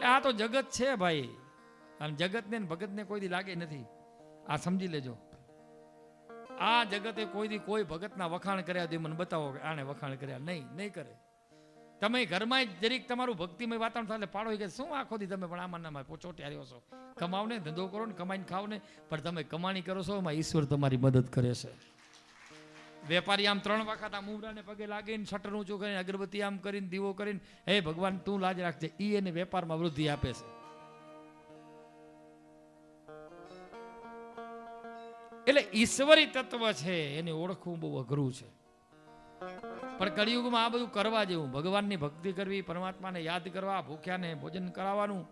આ તો જગત છે ભાઈ, અને જગતને ભગતને કોઈ દી લાગે નથી. આ સમજી લેજો, આ જગતે કોઈ દી કોઈ ભગતના વખાણ કર્યા દે મને બતાવો કે આને વખાણ કર્યા, નહીં કરે. તમે ઘરમાં જરીક તમારું ભક્તિમય વાતાવરણ થાય પાડો કે શું આખો દી તમે પણ આમાં નામાં ચોટ્યા છો. કમાવ ને, ધંધો કરો ને, કમાઈને ખાવ ને, પણ તમે કમાણી કરો છો એમાં ઈશ્વર તમારી મદદ કરે છે. વેપારી આમ 3 વખત આ મુમરાને પગે લાગીને શટર ઊંચું કરીને અગરબત્તી આમ કરીને દીવો કરીને હે ભગવાન તું લાજ રાખજે, ઈ એને વેપારમાં વૃદ્ધિ આપે છે. એટલે ઈશ્વરી તત્વ છે એને ઓળખવું બહુ અઘરું છે. પણ કળિયુગમાં આ બધું કરવા જેવું, ભગવાનની ભક્તિ કરવી, પરમાત્માને યાદ કરવા, ભૂખ્યાને ભોજન કરાવવાનું.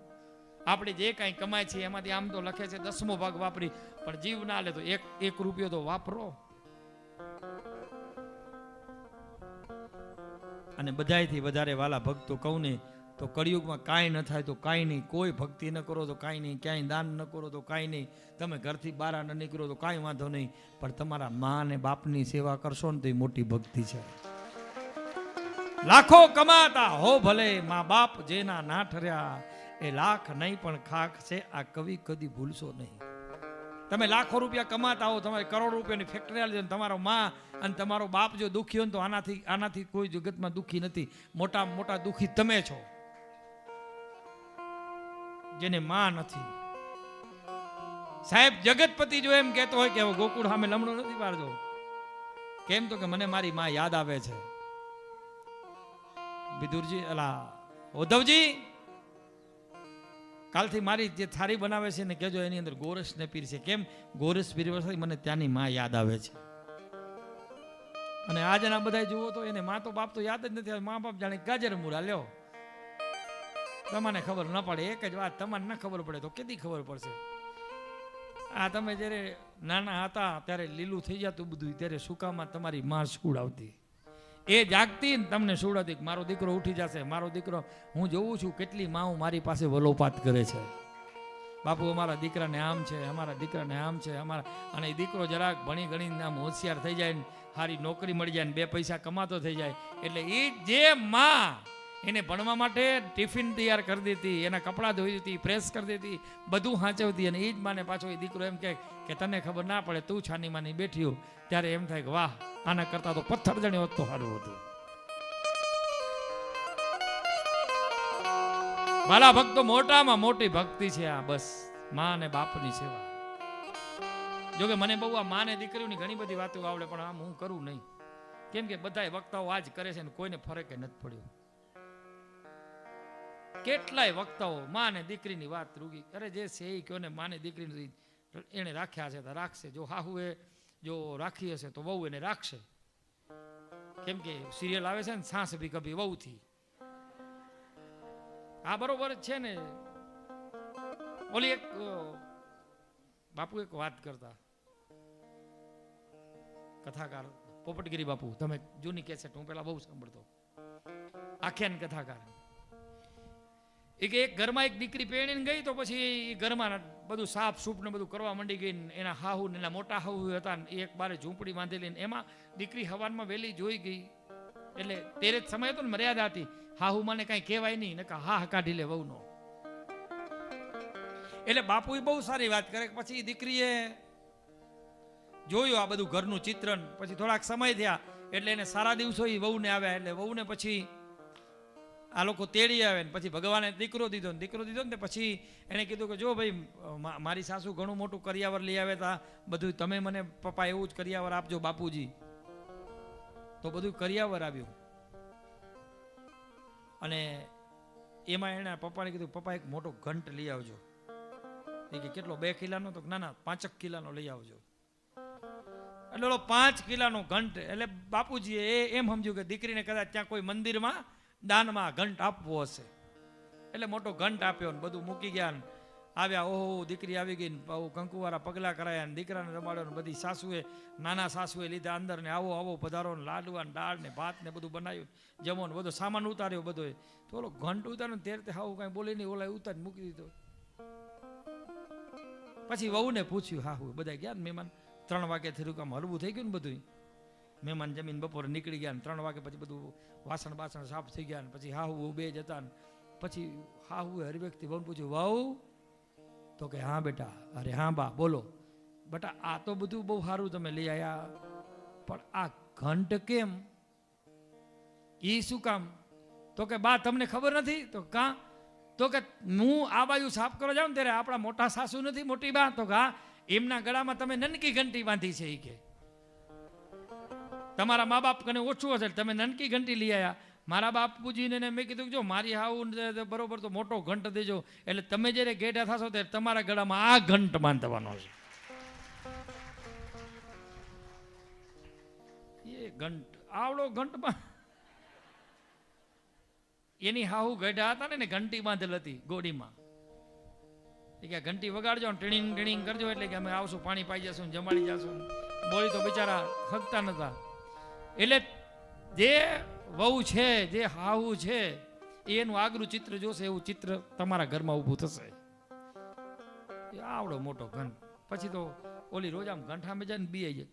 આપણે જે કાંઈ કમાય છે એમાંથી આમ તો લખે છે 10મો ભાગ વાપરી, પણ જીવ ના લે તો એક રૂપિયો તો વાપરો. અને બધાયથી વધારે વાલા ભક્તો કહું ને તો કળિયુગમાં કાંઈ ન થાય તો કાંઈ નહીં, કોઈ ભક્તિ ન કરો તો કાંઈ નહીં, ક્યાંય દાન ન કરો તો કાંઈ નહીં, તમે ઘરથી બહાર ન નીકળો તો કાંઈ વાંધો નહીં, પણ તમારા મા અને બાપની સેવા કરશો ને તો એ મોટી ભક્તિ છે. લાખો કમાતા હો ભલે, મા બાપ જેના ના ઠર્યા એ લાખ નહીં પણ ખાખ છે, આ કવિ કદી ભૂલશો નહીં. તમે લાખો રૂપિયા કમાતા હો, તમારે કરોડ રૂપિયાની ફેક્ટરી આલી દો, તમારો મા અને તમારો બાપ જો દુઃખી હોય તો આનાથી કોઈ જગતમાં દુઃખી નથી. મોટા દુઃખી તમે છો જેને માં નથી. સાહેબ જગતપતિ જો એમ કહેતો હોય કે હવે ગોકુળ સામે લમણો નથી પાડજો, કેમ તો કે મને મારી માં યાદ આવે છે. વિદુરજી ઉદ્ધવજી કાલથી મારી જે થાળી બનાવે છે ને કહેજો એની અંદર ગોરસ ને પીર છે. કેમ ગોરસ પીરવાથી મને ત્યાંની માં યાદ આવે છે. અને આજના બધા જુઓ તો એને માં તો બાપ તો યાદ જ નથી. મા બાપ જાણે ગાજર મૂળા લ્યો, તમને ખબર ન પડે. એક જ વાત, તમને ન ખબર પડે તો કેદી ખબર પડશે. આ તમે જ્યારે નાના હતા ત્યારે લીલું થઈ જતું બધું, ત્યારે સુકામાં તમારી માં સુડાવતી, એ જાગતી ને તમને સુડાવતી મારો દીકરો ઉઠી જશે, મારો દીકરો. હું જોઉં છું કેટલી માઓ મારી પાસે વલોપાત કરે છે, બાપુ અમારા દીકરાને આમ છે, અમારા દીકરાને આમ છે, અમારા. અને એ દીકરો જરાક ભણી ગણીને આમ હોશિયાર થઈ જાય ને સારી નોકરી મળી જાય ને 2 પૈસા કમાતો થઈ જાય એટલે એ જે માં એને ભણવા માટે ટિફિન તૈયાર કરી દેતી, એના કપડાં ધોઈ દેતી, પ્રેસ કરી દેતી, બધું સાચવતી. અને એ જ માને પાછો એ દીકરો એમ કહે કે તને ખબર ના પડે, તું છાની માની બેઠી હો. ત્યારે એમ થાય કે વાહ, આના કરતા તો પથ્થર જણી હોત તો સારું હતું. મારા ભક્તો મોટામાં મોટી ભક્તિ છે આ, બસ માં અને બાપની સેવા. જોકે મને બહુ આ માં ને દીકરીઓની ઘણી બધી વાતો આવડે, પણ આમ હું કરું નહીં. કેમ કે બધા વક્તાઓ આજ કરે છે ને કોઈને ફરક નથી પડ્યો. કેટલાય વક્તાઓ માં ને દીકરીની વાત રૂગી. અરે જે છે એ કયો ને માં ને દીકરી એને રાખ્યા છે તો રાખશે. જો હાહુએ જો રાખી હશે તો વહુ એને રાખશે. કેમ કે સિરિયલ આવે છે ને સાસ ભી કભી વહુ થી. આ બરોબર છે ને. ઓલી એક બાપુ એક વાત કરતા, કથાકાર પોપટગીરી બાપુ, તમે જૂની કેસેટ હું પેલા બહુ સાંભળતો, આખ્યાન કથાકાર. એક ઘરમાં એક દીકરી પેણીને ગઈ તો પછી ઘરમાં બધું સાફ સૂફ ને બધું કરવા માંડી ગઈ. એના હાહુ ને એના મોટા હાહુ હતા, એક બારે ઝૂંપડી બાંધેલી, એમાં દીકરી હવારમાં વહેલી જોઈ ગઈ. એટલે તેરે જ સમય હતો ને, મર્યાદા હતી. હાહુ મને કાંઈ કહેવાય નહીં, ને હા કાઢી લે વહુનો. એટલે બાપુ બહુ સારી વાત કરે. પછી દીકરીએ જોયું આ બધું ઘરનું ચિત્રણ. પછી થોડાક સમય થયા એટલે એને સારા દિવસો એ વહુને આવ્યા. એટલે વહુને પછી આ લોકો તેડી આવે ને પછી ભગવાને દીકરો દીધો ને પછી એને કીધું કે જો ભાઈ મારી સાસુ ઘણું મોટું કરિયાવર લઈ આવે તા, બધું તમે મને પપ્પા એવું જ કરિયાવર આપજો બાપુજી. તો બધું કરિયાવર આવ્યું. અને એમાં એના પપ્પાને કીધું પપ્પા એક મોટો ઘંટ લઈ આવજો. એ કે કેટલો 2 કિલાનો? તો ના 5 કિલાનો લઈ આવજો. એટલે 5 કિલાનો ઘંટ. એટલે બાપુજીએ એમ સમજ્યું કે દીકરીને કદાચ ત્યાં કોઈ મંદિરમાં દાનમાં ઘંટ આપવો હશે, એટલે મોટો ઘંટ આપ્યો ને બધું મૂકી ગયા ને આવ્યા. ઓહો દીકરી આવી ગઈ ને કંકુવાળા પગલા કરાયા ને દીકરાને રમાડ્યો ને બધી સાસુએ નાના સાસુએ લીધા અંદર ને આવો પધારો ને લાડવા ને દાળ ને ભાત ને બધું બનાવ્યું, જમો ને બધો સામાન ઉતાર્યો. બધો થોડો ઘંટ ઉતાર્યો ને તે હાવું કાંઈ બોલી નહીં, ઓલા ઉતારી મૂકી દીધો. પછી વહુને પૂછ્યું, હાહુ બધા ગયા ને મહેમાન 3 વાગ્યાથી રૂકામ હલવું થઈ ગયું ને બધું. મહેમાન જમીન બપોરે નીકળી ગયા ને 3 વાગે પછી બધું વાસણ સાફ થઈ ગયા ને પછી હાહુ 2 જતા ને પછી હા હું હરિભક્તિ બહુ પૂછ્યું, વાવ તો કે હા બેટા. અરે હા બા બોલો. બેટા આ તો બધું બહુ સારું તમે લઈ આવ્યા, પણ આ ઘંટ કેમ, એ શું કામ? તો કે બા તમને ખબર નથી? તો કાં? તો કે હું આ બાજુ સાફ કરવા જાઉં ને ત્યારે આપણા મોટા સાસુ નથી મોટી બા, તો હા એમના ગળામાં તમે નનકી ઘંટી બાંધી છે. એ કે તમારા મા બાપ કને ઓછું હશે તમે નનકી ઘંટી લઈ આવ્યા. મારા બાપુજીને મેં કીધું જો મારી હાવું બરોબર તો મોટો ઘંટ દેજો, એટલે તમે જ્યારે ગેઠા થશો ત્યારે તમારા ગળામાં આ ઘંટ બાંધવાનો છે. એ ઘંટ આવડો ઘંટ એની હાહુ ગઢા હતા ને ઘંટી બાંધેલ હતી ગોડીમાં. કે ઘંટી વગાડજો ને ટીણીંગ ટીણીંગ કરજો એટલે કે અમે આવશું, પાણી પાઈ જશું, જમાડી જશું. બોલી તો બિચારા હકતા નતા. એટલે જે વહુ છે, જે હાહુ છે, એનું આગલું ચિત્ર જોશે એવું ચિત્ર તમારા ઘરમાં ઊભું થશે. આવડો મોટો ઘંટ. પછી તો ઓલી રોજ આમ ઘંટામે જાય ને બી જાય,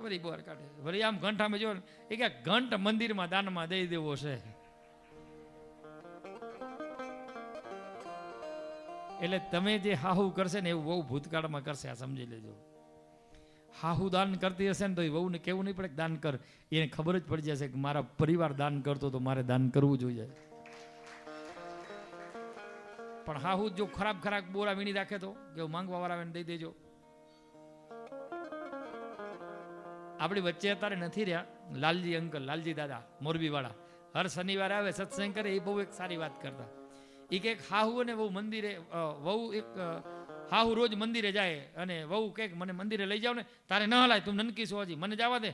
વળી બોર કાઢે. વળી આમ ઘંટામે જો એ કે ઘંટ મંદિરમાં દાનમાં દઈ દેવો છે. એટલે તમે જે હાહુ કરશે ને એવું વહુ ભૂતકાળમાં કરશે, આ સમજી લેજો. હાહુ દાન કરતી હશે ને તો એ વહુને કેવું નહીં પડે કે દાન કર, એને ખબર જ પડી જશે કે મારા પરિવાર દાન કરતો તો મારે દાન કરવું જોઈએ. પણ હાહુ જો ખરાબ ખરાબ બોરા વીણી રાખે તો કે માંગવા વાળા દઈ દેજો. આપણી વચ્ચે અત્યારે નથી રહ્યા લાલજી અંકલ, લાલજી દાદા મોરબી વાળા. હર શનિવારે આવે સત્સંગ કરે. એ બહુ એક સારી વાત કરતા. એ કે હાહુ ને વહુ મંદિરે, વહુ એક હાહુ રોજ મંદિરે જાય અને વહુ કે મને મંદિરે લઈ જાવ ને, તારે ન હલાય, તું નનકી છો હજી, મને જવા દે.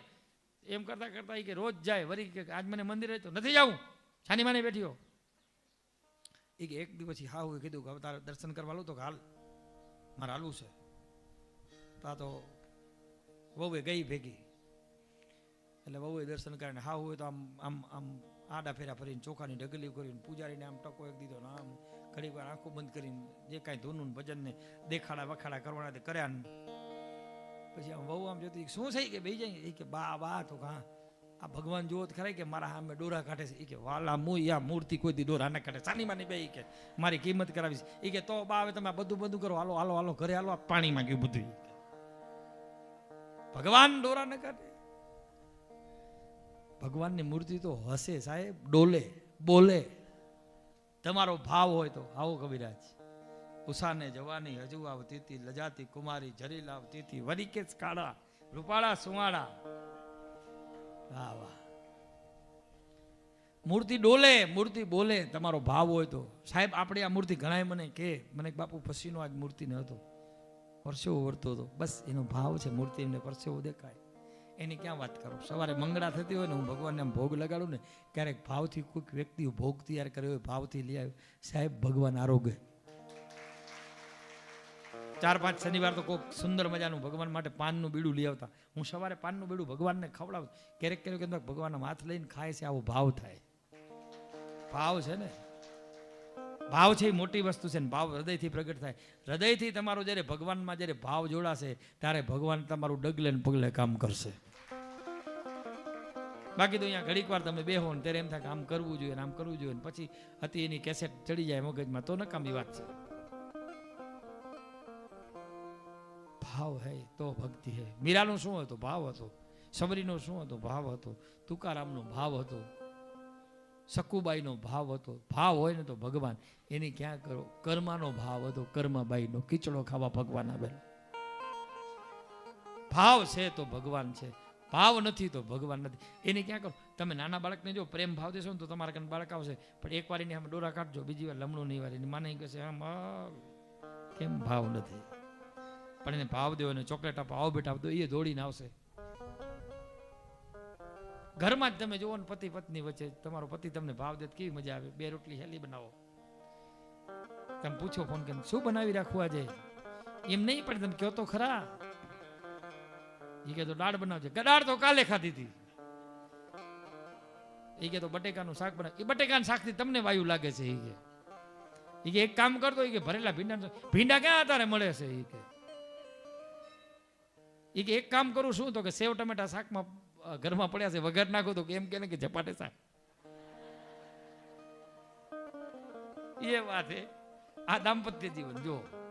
એમ કરતા કરતા એ કે રોજ જાય. વળી કે આજ મને મંદિરે તો નથી જવું, છાની માની બેઠી હો. એ કે એક દિવસ હાહુએ કીધું કે હવે તારે દર્શન કરવા લો. તો કે હાલ મારે હાલવું છે. તા તો વહુએ ગઈ ભેગી. એટલે વહુએ દર્શન કરીને હાહુ હોય તો આમ આમ આમ આડા ફેરા ફરીને ચોખાની ઢગલી કરીને પૂજારીને આમ ટકો એક દીધો ને આમ ઘડી વાર આંખો બંધ કરીને જે કાંઈ ધૂનું ભજનને દેખાડા વખાડા કરવાના તે કર્યા ને પછી આમ વહુ આમ જોતી શું થઈ કે બે જાય. એ કે બા બા તો હા આ ભગવાન જોવો તો ખરા કે મારા સામે ડોરા કાઢે છે. એ કે વાલા મુયા મૂર્તિ કોઈ દી ડોરા ના કાઢે, સાની માની બે કે મારી કિંમત કરાવીશ. એ કે તો બા હવે તમે બધું બધું કરો, હાલો હાલો હાલો ઘરે હાલો, પાણીમાં ગયું બધું. ભગવાન ડોરા ન કાઢે. ભગવાનની મૂર્તિ તો હસે સાહેબ, ડોલે બોલે. તમારો ભાવ હોય તો આવો કવિરાજ. ઉષાને જવાની હજુ આવતી હતી, લજાતી કુમારી જરી લાવતી હતી, વરી કે કાળા રૂપાળા સુવાળા. વાહ વાહ. મૂર્તિ ડોલે, મૂર્તિ બોલે. તમારો ભાવ હોય તો સાહેબ. આપણે આ મૂર્તિ ઘણાય મને કે મને બાપુ પછીનો આજ મૂર્તિ ન હતો, પરસેવો વરતો હતો. બસ એનો ભાવ છે. મૂર્તિ એમને પરસેવો દેખાય એની ક્યાં વાત કરો. સવારે મંગળા થતી હોય ને હું ભગવાનને આમ ભોગ લગાડું ને, ક્યારેક ભાવથી કોઈક વ્યક્તિ ભોગ તૈયાર કર્યો હોય, ભાવથી લઈ આવ્યો, સાહેબ ભગવાન આરોગ્ય. 4-5 શનિવાર તો કોઈક સુંદર મજાનું ભગવાન માટે પાનનું બીડું લઈ આવતા. હું સવારે પાનનું બીડું ભગવાનને ખવડાવું. ક્યારેક ક્યારેક ભગવાનના હાથ લઈને ખાય છે. આવો ભાવ થાય. ભાવ છે ને, ભાવ છે એ મોટી વસ્તુ છે ને. ભાવ હૃદયથી પ્રગટ થાય. હૃદયથી તમારો જ્યારે ભગવાનમાં જ્યારે ભાવ જોડાશે ત્યારે ભગવાન તમારું ડગલે ને પગલે કામ કરશે. બાકી તો અહીંયા ઘડીક વાર તમે બેહો ને ત્યારે એમ થાય કે આમ કરવું જોઈએ, આમ કરવું જોઈએ, પછી હતી એની કેસેટ ચડી જાય મગજમાં તો નકામી વાત છે. ભાવ હૈ તો ભક્તિ હૈ. મીરાનું શું હતું? ભાવ હતો. સબરીનો શું હતો? ભાવ હતો. તુકારામનો ભાવ હતો. સકુબાઈનો ભાવ હતો. ભાવ હોય ને તો ભગવાન. એની ક્યાં કરો? કર્માનો ભાવ હતો. કર્માબાઈનો ખીચડો ખાવા ભગવાન આવેલો. ભાવ છે તો ભગવાન છે, ભાવ નથી તો ભગવાન નથી. એની ક્યાં કરો? તમે નાના બાળકને જો પ્રેમ ભાવ દેશો ને તો તમારા કને બાળક આવશે. પણ એક વાર એની આમ ડોરા કાઢજો, બીજી વાર લમણું નહીં વાર એની માને કહેશે આમ કેમ ભાવ નથી. પણ એને ભાવ દેવો ને ચોકલેટ આપો, આવો બેટા આપો, એ દોડીને આવશે. ઘરમાં જ તમે જુઓ ને પતિ પત્ની વચ્ચે, તમારો પતિ તમને ભાવ દે કેવી મજા આવે. 2 રોટલી હેલી બનાવો, તમે પૂછો ફોન કરીને શું બનાવી રાખવું આજે, એમ નહીં પણ તમે કહો તો ખરા. એ કે તો દાળ બનાવજે. દાળ તો કાલે ખાધી હતી. એ કે તો બટેકાનું શાક બનાવ. એ બટેકાનું શાક થી તમને વાયુ લાગે છે. એ કે એક કામ કરતો, એ કે ભરેલા ભીંડા ક્યાં અત્યારે મળે છે. એ કે એક કામ કરું શું, તો કે સેવ ટમેટા શાકમાં ઘરમાં પડ્યા છે, વઘાર નાખો. તો એમ કે ઝપાટે શાક. એ વાત છે. આ દાંપત્ય જીવન જો